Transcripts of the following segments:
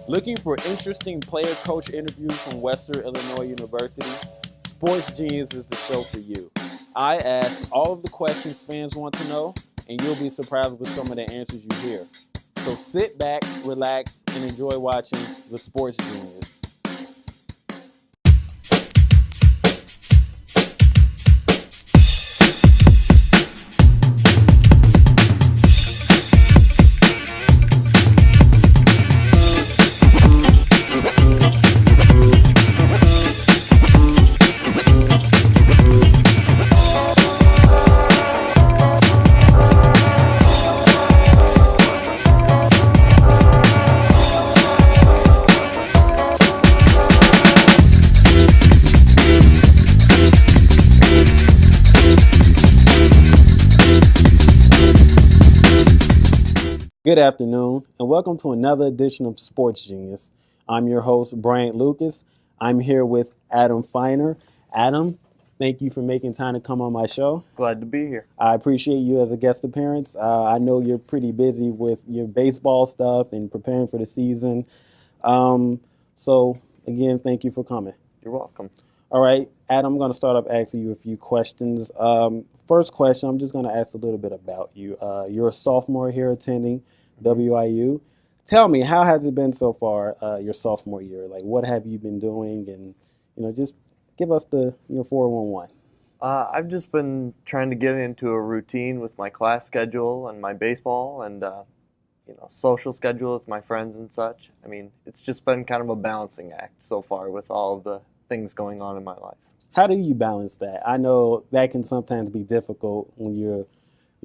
Looking for interesting player-coach interviews from Western Illinois University? Sports Genius is the show for you. I ask all of the questions fans want to know, and you'll be surprised with some of the answers you hear. So sit back, relax, and enjoy watching The Sports Genius. Good afternoon, and welcome to another edition of Sports Genius. I'm your host, Bryant Lucas. I'm here with Adam Feiner. Adam, thank you for making time to come on my show. Glad to be here. I appreciate you as a guest appearance. I know you're pretty busy with your baseball stuff and preparing for the season. So, again, thank you for coming. You're welcome. All right, Adam, I'm going to start off asking you a few questions. First question, I'm just going to ask a little bit about you. You're a sophomore here attending WIU. Tell me, how has it been so far your sophomore year? Like, what have you been doing? And, just give us the 411. I've just been trying to get into a routine with my class schedule and my baseball and, social schedule with my friends and such. I mean, it's just been kind of a balancing act so far with all of the things going on in my life. How do you balance that? I know that can sometimes be difficult when you're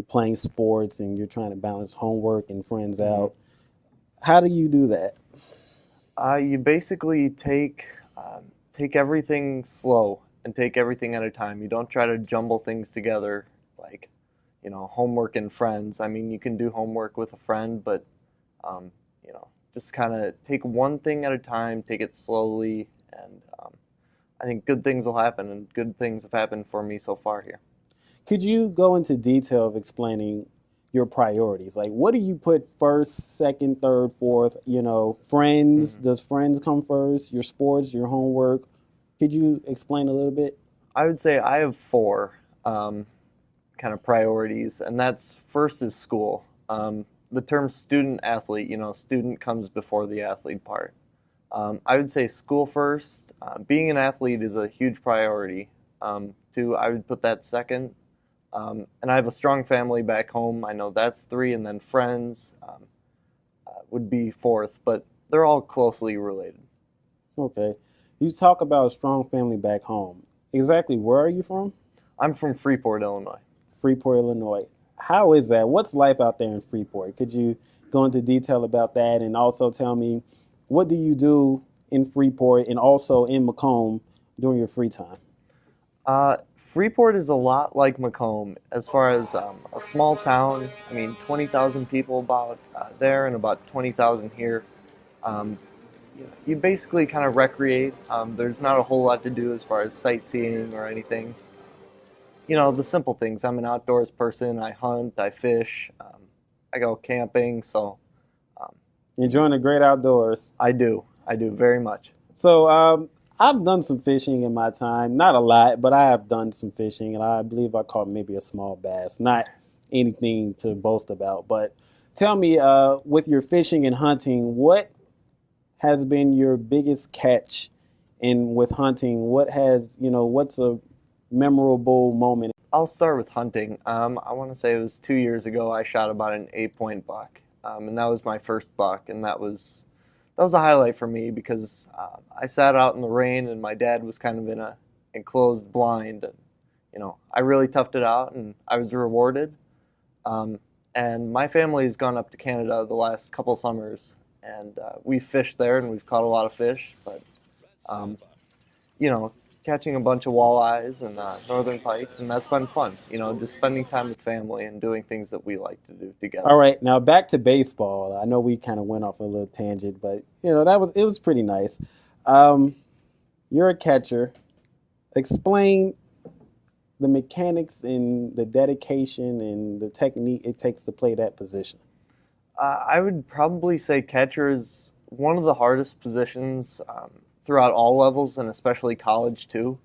playing sports and you're trying to balance homework and friends out. How do you do that? You basically take everything slow and take everything at a time. You don't try to jumble things together like, homework and friends. I mean, you can do homework with a friend, but, just kind of take one thing at a time, take it slowly, and I think good things will happen, and good things have happened for me so far here. Could you go into detail of explaining your priorities? Like, what do you put first, second, third, fourth? Friends, does friends come first? Your sports, your homework? Could you explain a little bit? I would say I have four kind of priorities, and that's first is school. The term student athlete, student comes before the athlete part. I would say school first. Being an athlete is a huge priority. Two, I would put that second. And I have a strong family back home. I know that's three, and then friends would be fourth, but they're all closely related. Okay. You talk about a strong family back home. Exactly where are you from? I'm from Freeport, Illinois. Freeport, Illinois. How is that? What's life out there in Freeport? Could you go into detail about that and also tell me, what do you do in Freeport and also in Macomb during your free time? Freeport is a lot like Macomb as far as a small town. I mean, 20,000 people about there and about 20,000 here. You basically kind of recreate. There's not a whole lot to do as far as sightseeing or anything. The simple things. I'm an outdoors person. I hunt, I fish, I go camping, so... Enjoying the great outdoors. I do very much. So I've done some fishing in my time. Not a lot, but I have done some fishing, and I believe I caught maybe a small bass. Not anything to boast about, but tell me, with your fishing and hunting, what has been your biggest catch? And with hunting, what's a memorable moment? I'll start with hunting. I want to say it was 2 years ago. I shot about an 8-point buck. And that was my first buck, and that was a highlight for me because I sat out in the rain, and my dad was kind of in a enclosed blind, and I really toughed it out, and I was rewarded. And my family has gone up to Canada the last couple summers, and we've fished there, and we've caught a lot of fish, but catching a bunch of walleyes and northern pikes, and that's been fun. Just spending time with family and doing things that we like to do together. All right, now back to baseball. I know we kind of went off a little tangent, but it was pretty nice. You're a catcher. Explain the mechanics and the dedication and the technique it takes to play that position. I would probably say catcher is one of the hardest positions throughout all levels, and especially college too.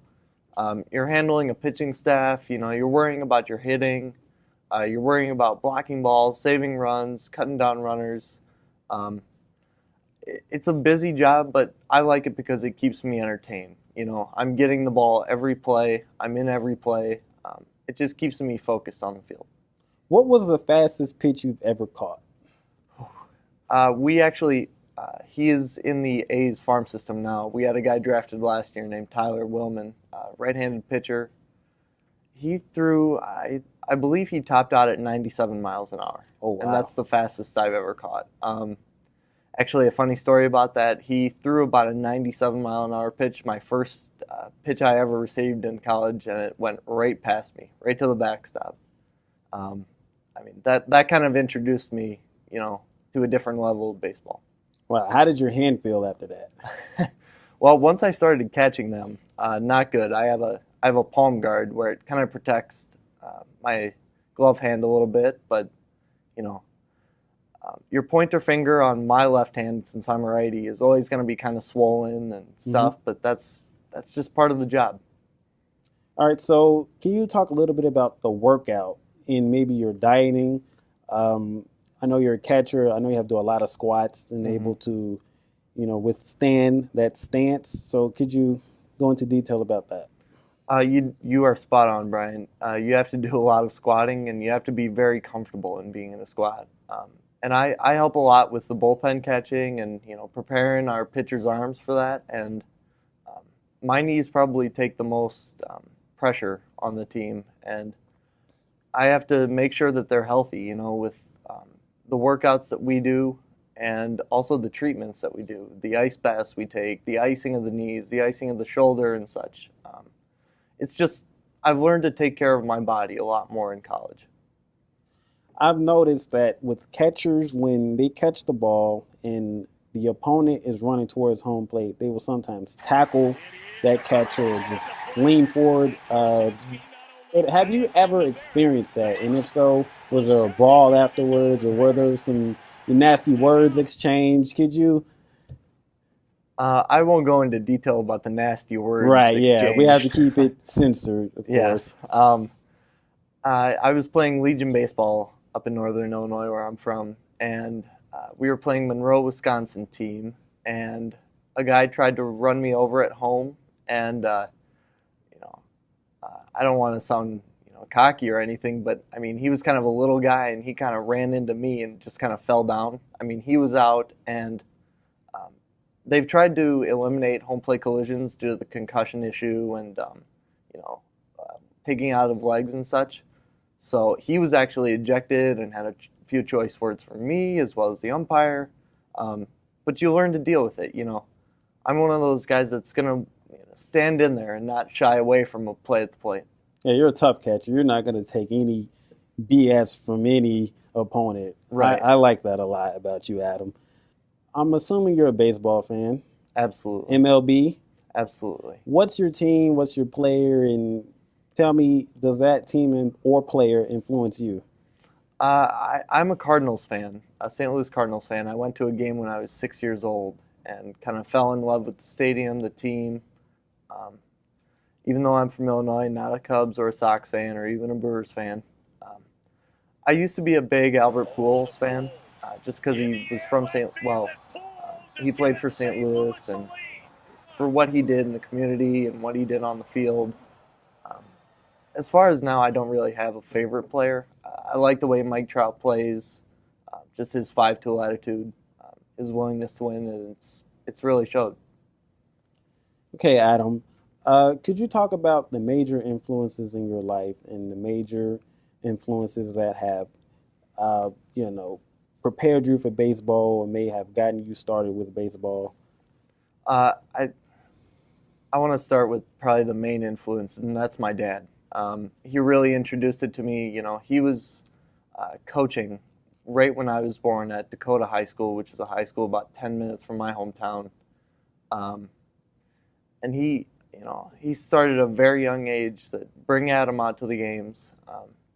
You're handling a pitching staff. You're worrying about your hitting. You're worrying about blocking balls, saving runs, cutting down runners. Um, it's a busy job, but I like it because it keeps me entertained. I'm getting the ball every play. I'm in every play. It just keeps me focused on the field. What was the fastest pitch you've ever caught? We actually, he is in the A's farm system now. We had a guy drafted last year named Tyler Willman, right-handed pitcher. He threw, I believe he topped out at 97 miles an hour. Oh, wow. And that's the fastest I've ever caught. Actually, a funny story about that, he threw about a 97 mile an hour pitch, my first pitch I ever received in college, and it went right past me, right to the backstop. That kind of introduced me, to a different level of baseball. Wow, how did your hand feel after that? Well, once I started catching them, not good. I have a palm guard where it kind of protects my glove hand a little bit, but your pointer finger on my left hand, since I'm a righty, is always going to be kind of swollen and stuff. Mm-hmm. But that's just part of the job. All right, so can you talk a little bit about the workout and maybe your dieting? I know you're a catcher. I know you have to do a lot of squats and able to, withstand that stance. So could you go into detail about that? You are spot on, Bryant. You have to do a lot of squatting, and you have to be very comfortable in being in a squat. And I help a lot with the bullpen catching and preparing our pitchers' arms for that. And my knees probably take the most pressure on the team, and I have to make sure that they're healthy. With the workouts that we do, and also the treatments that we do, the ice baths we take, the icing of the knees, the icing of the shoulder, and such. It's just I've learned to take care of my body a lot more in college. I've noticed that with catchers, when they catch the ball and the opponent is running towards home plate, they will sometimes tackle that catcher or just lean forward. Have you ever experienced that? And if so, was there a brawl afterwards, or were there some nasty words exchanged? Could you? I won't go into detail about the nasty words. Right, exchanged. Yeah, we have to keep it censored, of yes. course. I was playing Legion baseball up in northern Illinois, where I'm from, and we were playing Monroe, Wisconsin team, and a guy tried to run me over at home, and I don't want to sound cocky or anything, but he was kind of a little guy, and he kind of ran into me and just kind of fell down. He was out, and they've tried to eliminate home plate collisions due to the concussion issue and taking out of legs and such. So he was actually ejected and had a few choice words for me as well as the umpire. But you learn to deal with it. I'm one of those guys that's going to stand in there and not shy away from a play at the plate. Yeah, you're a tough catcher. You're not going to take any BS from any opponent. Right. I like that a lot about you, Adam. I'm assuming you're a baseball fan. Absolutely. MLB? Absolutely. What's your team? What's your player? And tell me, does that team or player influence you? I'm a Cardinals fan, a St. Louis Cardinals fan. I went to a game when I was 6 years old and kind of fell in love with the stadium, the team. Even though I'm from Illinois, not a Cubs or a Sox fan or even a Brewers fan. I used to be a big Albert Pujols fan, just because he was from he played for St. Louis, and for what he did in the community and what he did on the field. As far as now, I don't really have a favorite player. I like the way Mike Trout plays, just his 5-tool attitude, his willingness to win, and it's really showed. Okay, Adam. Could you talk about the major influences in your life and the major influences that have, prepared you for baseball or may have gotten you started with baseball? I want to start with probably the main influence, and that's my dad. He really introduced it to me. He was coaching right when I was born at Dakota High School, which is a high school about 10 minutes from my hometown. And he started at a very young age that bring Adam out to the games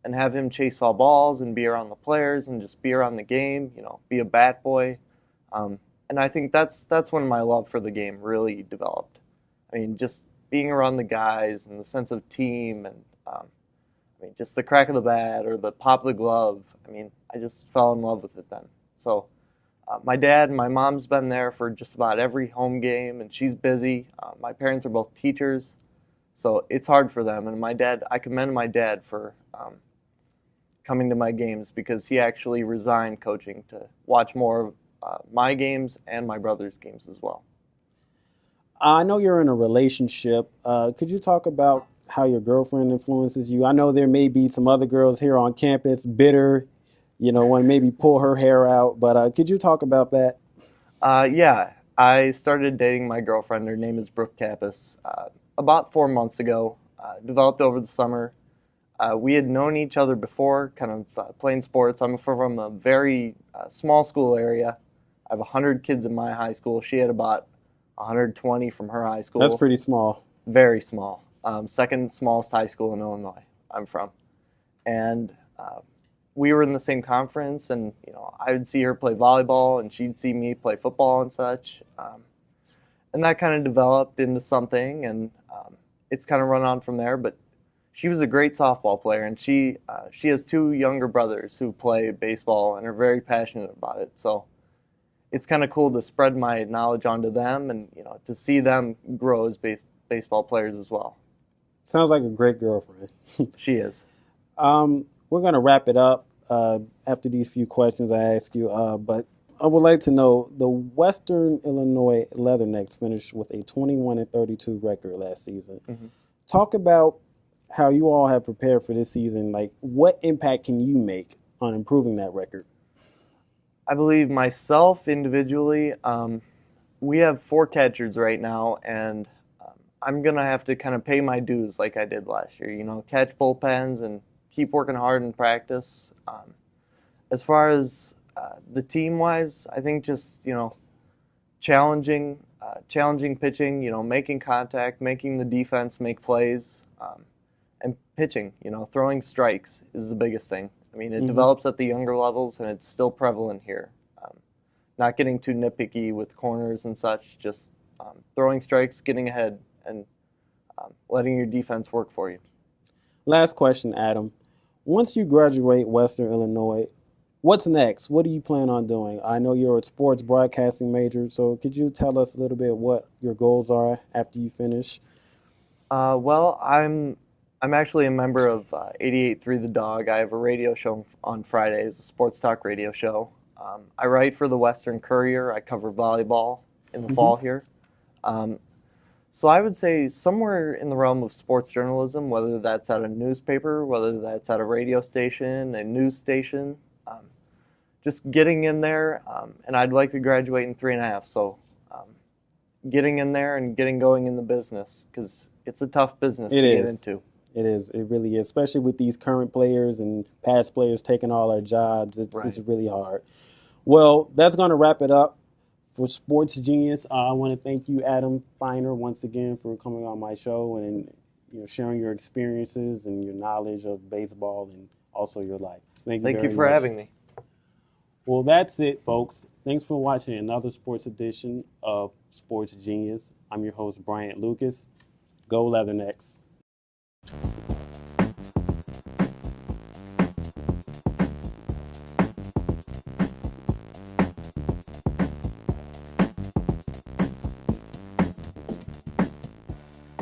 and have him chase foul balls and be around the players and just be around the game, be a bat boy. And And I think that's when my love for the game really developed. I mean, just being around the guys and the sense of team and I mean, just the crack of the bat or the pop of the glove. I mean, I just fell in love with it then. So my dad and my mom's been there for just about every home game, and she's busy. My parents are both teachers, so it's hard for them. And I commend my dad for coming to my games because he actually resigned coaching to watch more of my games and my brother's games as well. I know you're in a relationship. Could you talk about how your girlfriend influences you? I know there may be some other girls here on campus bitter, want to maybe pull her hair out, but could you talk about that? Yeah, I started dating my girlfriend. Her name is Brooke Kappas. About 4 months ago. Developed over the summer. We had known each other before, kind of playing sports. I'm from a very small school area. I have 100 kids in my high school. She had about 120 from her high school. That's pretty small. Very small. Second smallest high school in Illinois I'm from. And we were in the same conference, and I would see her play volleyball, and she'd see me play football and such. And that kind of developed into something, and it's kind of run on from there. But she was a great softball player, and she has two younger brothers who play baseball and are very passionate about it. So it's kind of cool to spread my knowledge onto them, and to see them grow as baseball players as well. Sounds like a great girlfriend. She is. We're going to wrap it up after these few questions I ask you, but I would like to know, the Western Illinois Leathernecks finished with a 21-32 record last season. Mm-hmm. Talk about how you all have prepared for this season. Like, what impact can you make on improving that record? I believe myself individually, we have 4 catchers right now, and I'm going to have to kind of pay my dues like I did last year. Catch bullpens and keep working hard in practice. As far as the team-wise, I think just, challenging pitching, making contact, making the defense make plays, and pitching, throwing strikes is the biggest thing. I mean, it develops at the younger levels, and it's still prevalent here. Not getting too nitpicky with corners and such, just throwing strikes, getting ahead, and letting your defense work for you. Last question, Adam. Once you graduate Western Illinois, what's next? What do you plan on doing? I know you're a sports broadcasting major, so could you tell us a little bit what your goals are after you finish? Well, I'm actually a member of 88.3 The Dog. I have a radio show on Fridays, a sports talk radio show. I write for the Western Courier. I cover volleyball in the fall here. So I would say somewhere in the realm of sports journalism, whether that's at a newspaper, whether that's at a radio station, a news station, just getting in there. And I'd like to graduate in 3.5. So getting in there and getting going in the business, because it's a tough business to get into. It is. It really is, especially with these current players and past players taking all our jobs. It's really hard. Well, that's going to wrap it up for Sports Genius. I want to thank you, Adam Feiner, once again for coming on my show and sharing your experiences and your knowledge of baseball and also your life. Thank you for having me. Well, that's it, folks. Thanks for watching another sports edition of Sports Genius. I'm your host, Bryant Lucas. Go Leathernecks.